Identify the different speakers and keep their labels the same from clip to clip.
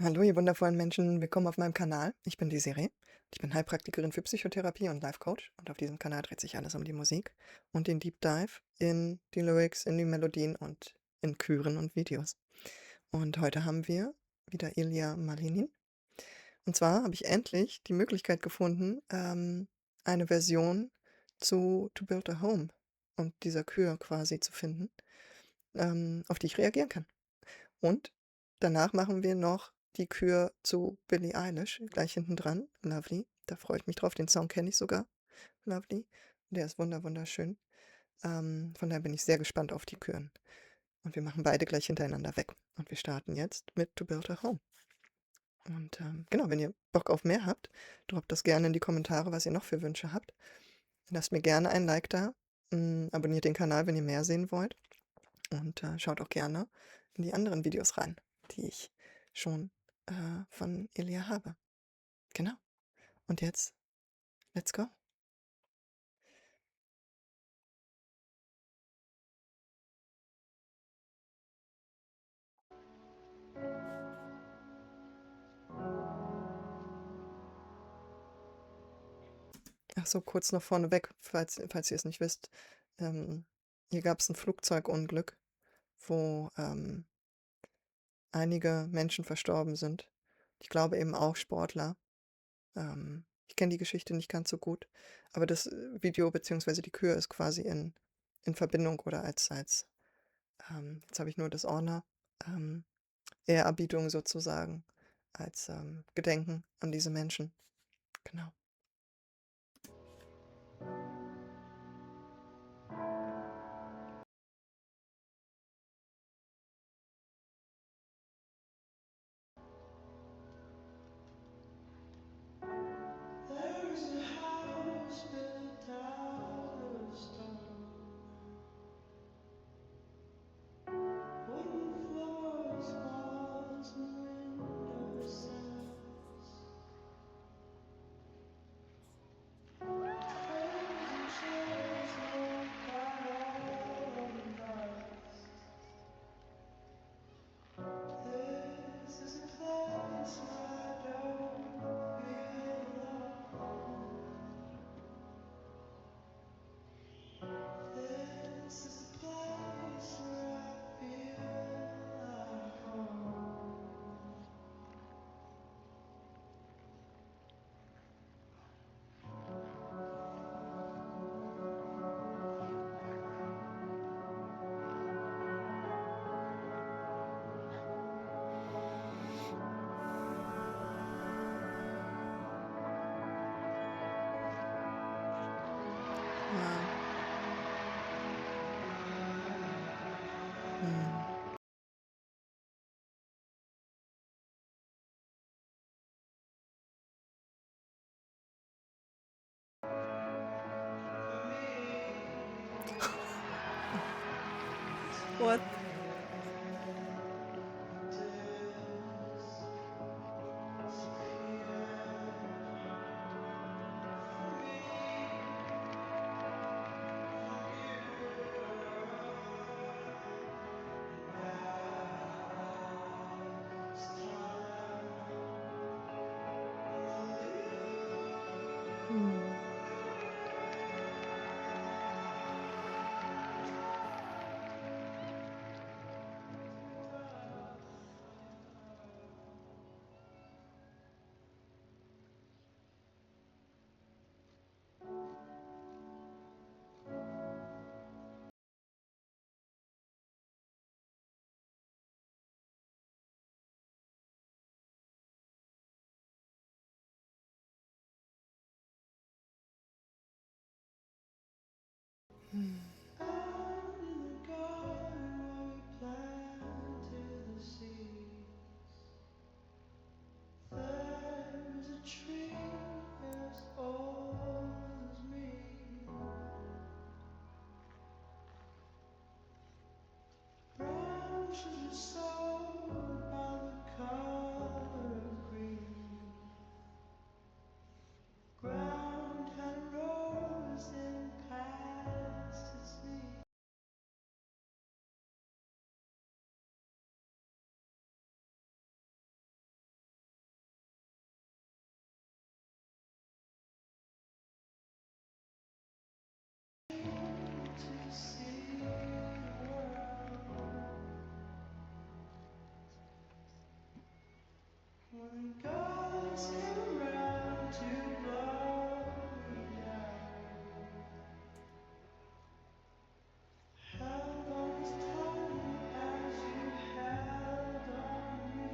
Speaker 1: Hallo, ihr wundervollen Menschen, willkommen auf meinem Kanal. Ich bin Desiree. Ich bin Heilpraktikerin für Psychotherapie und Life Coach und auf diesem Kanal dreht sich alles um die Musik und den Deep Dive in die Lyrics, in die Melodien und in Chören und Videos. Und heute haben wir wieder Ilya Malinin. Und zwar habe ich endlich die Möglichkeit gefunden, eine Version zu To Build a Home und dieser Chör quasi zu finden, auf die ich reagieren kann. Und danach machen wir noch die Kür zu Billie Eilish, gleich hinten dran, Lovely. Da freue ich mich drauf, den Song kenne ich sogar, Lovely. Der ist wunderschön. Von daher bin ich sehr gespannt auf die Küren. Und wir machen beide gleich hintereinander weg. Und wir starten jetzt mit To Build a Home. Und genau, wenn ihr Bock auf mehr habt, droppt das gerne in die Kommentare, was ihr noch für Wünsche habt. Lasst mir gerne ein Like da. Abonniert den Kanal, wenn ihr mehr sehen wollt. Und schaut auch gerne in die anderen Videos rein, die ich schon von Ilya habe. Genau. Und jetzt, let's go. Ach so, kurz noch vorneweg, falls ihr es nicht wisst. Hier gab es ein Flugzeugunglück, wo einige Menschen verstorben sind. Ich glaube eben auch Sportler. Ich kenne die Geschichte nicht ganz so gut, aber das Video bzw. die Kür ist quasi in Verbindung oder als jetzt habe ich nur das Honor, Ehrerbietung sozusagen, als Gedenken an diese Menschen. Genau.
Speaker 2: There's a house built out of stone, wooden floors, walls, and window sills. Tables and chairs all piled on dust. This is a place where I don't feel at home. This is a place where I feel at home.
Speaker 1: Wow. Hm. What? Hm.
Speaker 2: Out in the garden where we planted the seeds, there's a tree as old as me. Branches are sold by the color of green. Ground had rose and past its When gods come round to blow me down, held on as tightly as you held on me,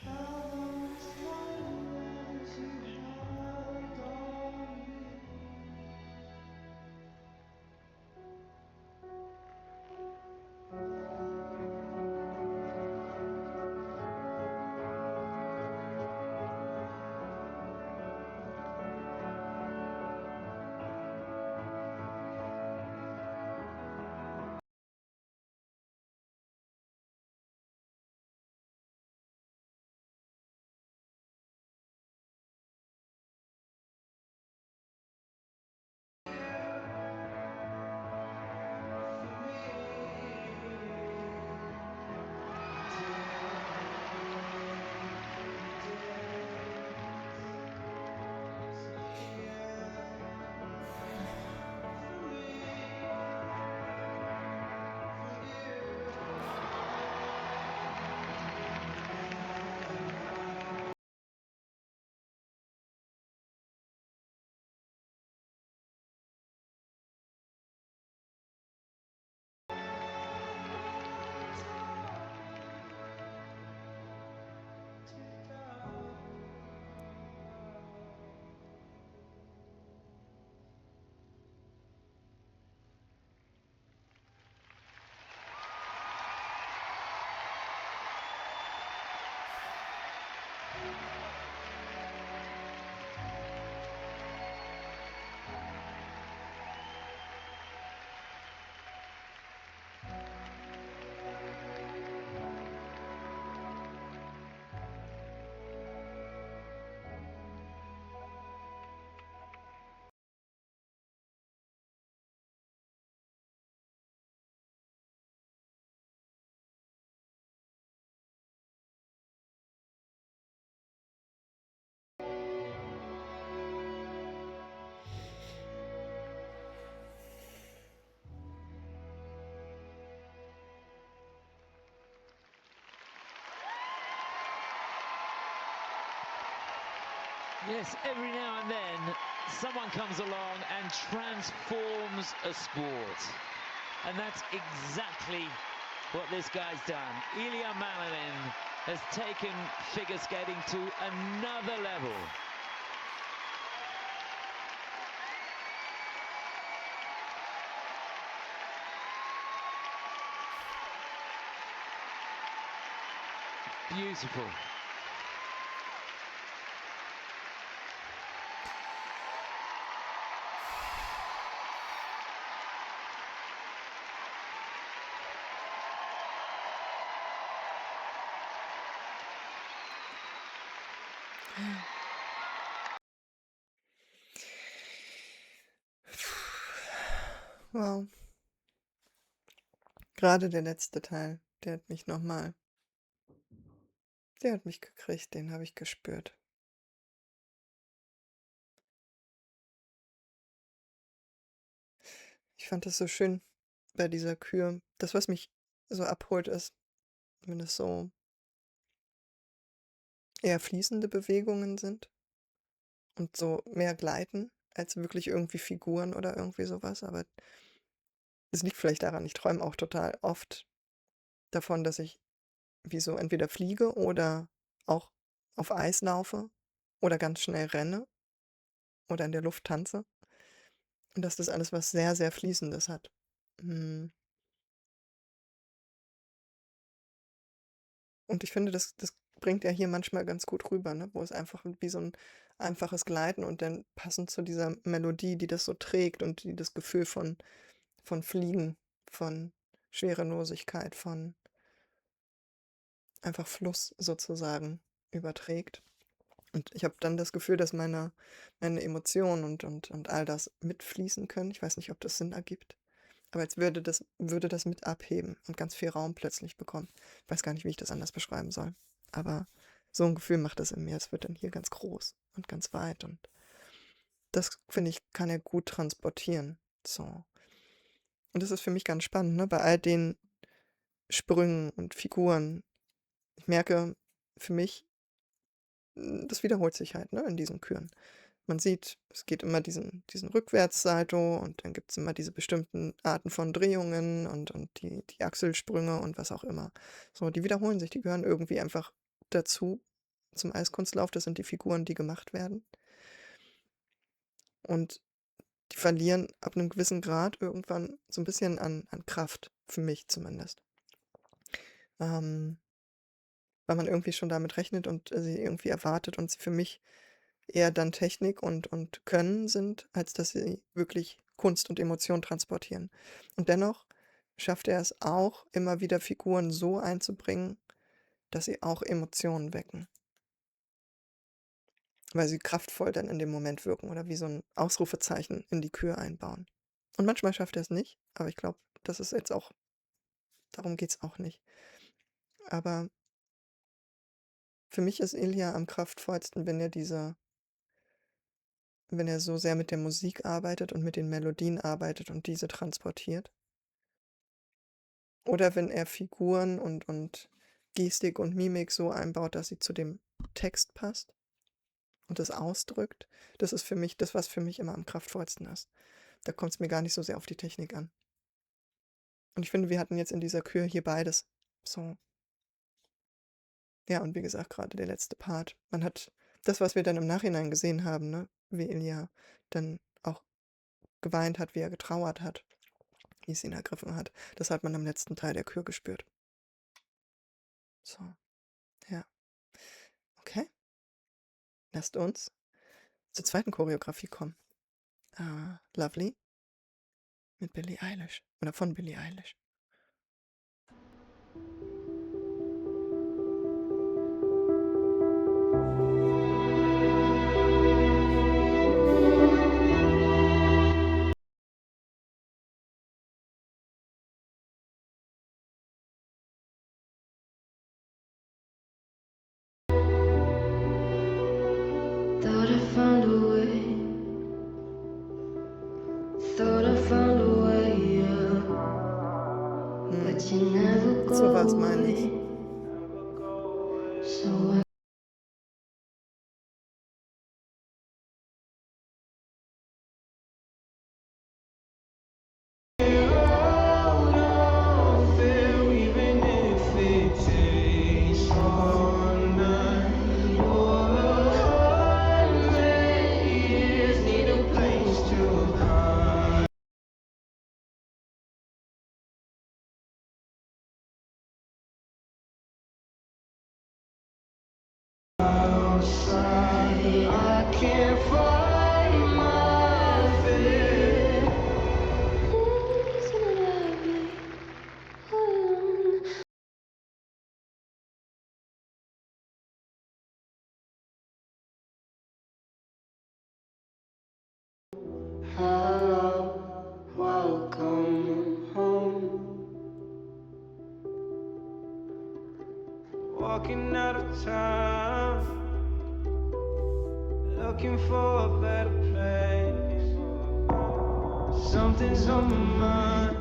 Speaker 2: held on as tightly as you held on me.
Speaker 3: Yes, every now and then someone comes along and transforms a sport. And that's exactly what this guy's done. Ilya Malinin has taken figure skating to another level. Beautiful.
Speaker 1: Wow. Gerade der letzte Teil, der hat mich nochmal, der hat mich gekriegt, den habe ich gespürt. Ich fand das so schön bei dieser Kür. Das, was mich so abholt, ist, wenn es so eher fließende Bewegungen sind und so mehr gleiten als wirklich irgendwie Figuren oder irgendwie sowas. Aber es liegt vielleicht daran, ich träume auch total oft davon, dass ich wie so entweder fliege oder auch auf Eis laufe oder ganz schnell renne oder in der Luft tanze. Und dass das alles was sehr, sehr Fließendes hat. Hm, und ich finde, das bringt er hier manchmal ganz gut rüber, ne, wo es einfach wie so 'n einfaches Gleiten und dann passend zu dieser Melodie, die das so trägt und die das Gefühl von Fliegen, von Schwerelosigkeit, von einfach Fluss sozusagen überträgt. Und ich habe dann das Gefühl, dass meine Emotionen und all das mitfließen können. Ich weiß nicht, ob das Sinn ergibt, aber als würde das mit abheben und ganz viel Raum plötzlich bekommen. Ich weiß gar nicht, wie ich das anders beschreiben soll, aber so 'n Gefühl macht das in mir. Es wird dann hier ganz groß und ganz weit und das, finde ich, kann er gut transportieren, so. Und das ist für mich ganz spannend, ne, bei all den Sprüngen und Figuren. Ich merke für mich, das wiederholt sich halt, ne, in diesen Chören. Man sieht, es geht immer diesen Rückwärtssalto und dann gibt's immer diese bestimmten Arten von Drehungen und die Achselsprünge und was auch immer. So, die wiederholen sich, die gehören irgendwie einfach dazu zum Eiskunstlauf. Das sind die Figuren, die gemacht werden. Und die verlieren ab 'nem gewissen Grad irgendwann so 'n bisschen an Kraft, für mich zumindest. Weil man irgendwie schon damit rechnet und sie irgendwie erwartet und sie für mich eher dann Technik und Können sind, als dass sie wirklich Kunst und Emotion transportieren. Und dennoch schafft er es auch, immer wieder Figuren so einzubringen, dass sie auch Emotionen wecken. Weil sie kraftvoll dann in dem Moment wirken oder wie so 'n Ausrufezeichen in die Kür einbauen. Und manchmal schafft er's nicht, aber ich glaube, das ist jetzt auch darum geht's auch nicht. Aber für mich ist Ilja am kraftvollsten, wenn er so sehr mit der Musik arbeitet und mit den Melodien arbeitet und diese transportiert. Oder wenn er Figuren und Gestik und Mimik so einbaut, dass sie zu dem Text passt und es ausdrückt. Das ist für mich das, was für mich immer am kraftvollsten ist. Da kommt's mir gar nicht so sehr auf die Technik an. Und ich finde, wir hatten jetzt in dieser Kür hier beides. So. Ja, und wie gesagt, grade der letzte Part. Man hat das, was wir dann im Nachhinein gesehen haben, ne, wie Ilja dann auch geweint hat, wie er getrauert hat, wie es ihn ergriffen hat, das hat man im letzten Teil der Kür gespürt. So, ja. Okay. Lasst uns zur zweiten Choreografie kommen. Lovely mit Billie Eilish oder von Billie Eilish.
Speaker 4: Thought I found a way. Thought I found a way out. But you never go
Speaker 1: So war's, meine ich.
Speaker 4: away. So I hold on, feel even if it takes all night or 100 years. Need a place to hide. Outside, I can't fight my fear. Isn't it lovely? Alone. Hello, welcome home.
Speaker 2: Walking out of town, looking for a better place. Something's on my mind.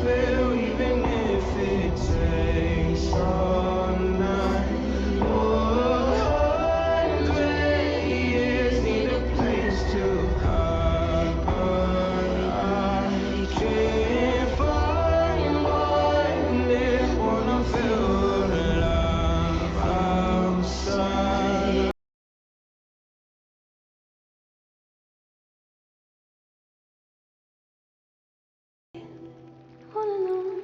Speaker 2: Feel even if it takes all night or 100 years. Need a place to hide, but I can't find one. If wanna feel alive outside.
Speaker 4: All alone,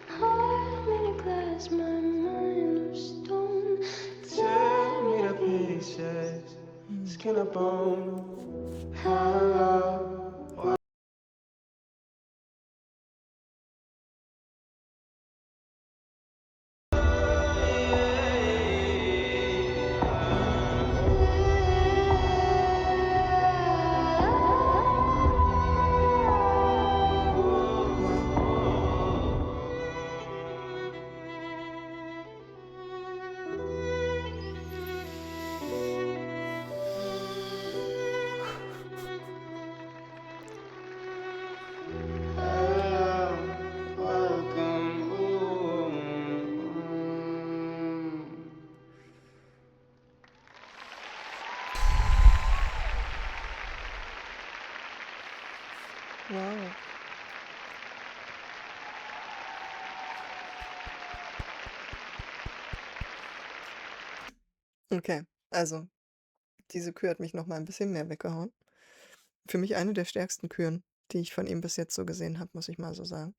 Speaker 4: heart made of glass, my mind of stone.
Speaker 2: Tear me to pieces, skin and bone. Hello.
Speaker 1: Wow. Wow. Okay, also diese Kür hat mich noch mal ein bisschen mehr weggehauen. Für mich eine der stärksten Küren, die ich von ihm bis jetzt so gesehen habe, muss ich mal so sagen.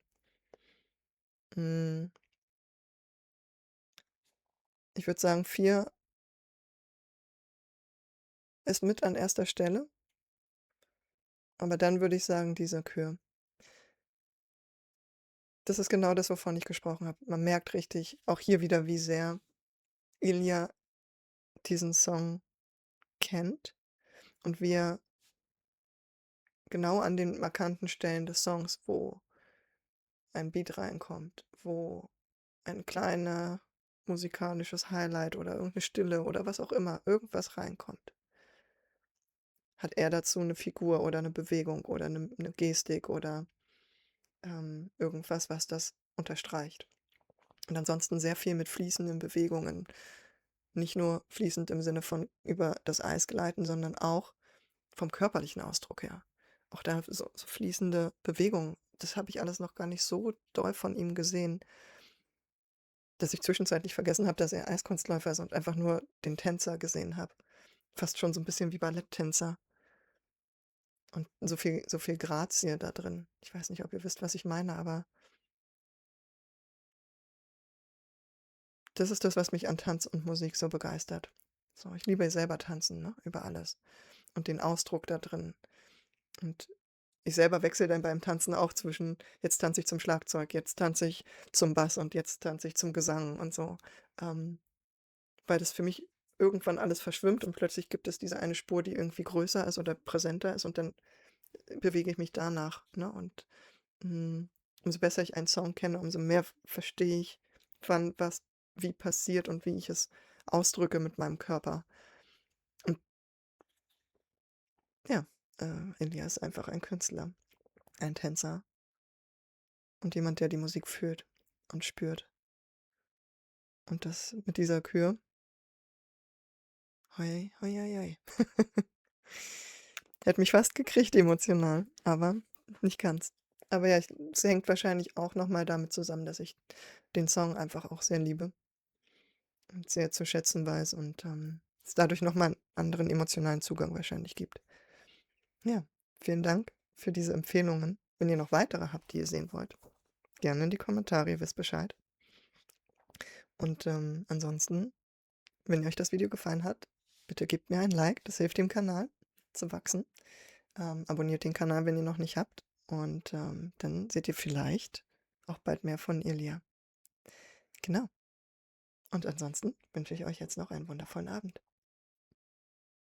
Speaker 1: Hm, ich würde sagen, 4 ist mit an erster Stelle, aber dann würde ich sagen, diese Kür. Das ist genau das, wovon ich gesprochen habe. Man merkt richtig, auch hier wieder, wie sehr Ilja diesen Song kennt und wie er genau an den markanten Stellen des Songs, wo ein Beat reinkommt, wo ein kleiner musikalisches Highlight oder irgendeine Stille oder was auch immer, irgendwas reinkommt, hat er dazu eine Figur oder eine Bewegung oder eine Gestik oder, irgendwas, was das unterstreicht. Und ansonsten sehr viel mit fließenden Bewegungen. Nicht nur fließend im Sinne von über das Eis gleiten, sondern auch vom körperlichen Ausdruck her. Auch da so fließende Bewegungen. Das habe ich alles noch gar nicht so doll von ihm gesehen, dass ich zwischenzeitlich vergessen habe, dass er Eiskunstläufer ist und einfach nur den Tänzer gesehen habe. Fast schon so ein bisschen wie Balletttänzer und so viel Grazie da drin. Ich weiß nicht, ob ihr wisst, was ich meine, aber das ist das, was mich an Tanz und Musik so begeistert. So, ich liebe selber tanzen, ne, über alles und den Ausdruck da drin. Und ich selber wechsle dann beim Tanzen auch zwischen: Jetzt tanze ich zum Schlagzeug, jetzt tanze ich zum Bass und jetzt tanze ich zum Gesang und so, ähm, weil das für mich irgendwann alles verschwimmt und plötzlich gibt es diese eine Spur, die irgendwie größer ist oder präsenter ist und dann bewege ich mich danach, ne? Und, umso besser ich einen Song kenne, umso mehr verstehe ich, wann was wie passiert und wie ich es ausdrücke mit meinem Körper. Und ja, Enya ist einfach ein Künstler, ein Tänzer und jemand, der die Musik fühlt und spürt. Und das mit dieser Kür, hoi, hoi, hoi, hoi. Hätte mich fast gekriegt emotional, aber nicht ganz. Aber ja, es hängt wahrscheinlich auch noch mal damit zusammen, dass ich den Song einfach auch sehr liebe und sehr zu schätzen weiß und, es dadurch noch mal 'n anderen emotionalen Zugang wahrscheinlich gibt. Ja, vielen Dank für diese Empfehlungen. Wenn ihr noch weitere habt, die ihr sehen wollt, gerne in die Kommentare, ihr wisst Bescheid. Und, ansonsten, wenn euch das Video gefallen hat, bitte gebt mir ein Like, das hilft dem Kanal zu wachsen. Abonniert den Kanal, wenn ihr noch nicht habt. Und dann seht ihr vielleicht auch bald mehr von Ilja. Genau. Und ansonsten wünsche ich euch jetzt noch einen wundervollen Abend.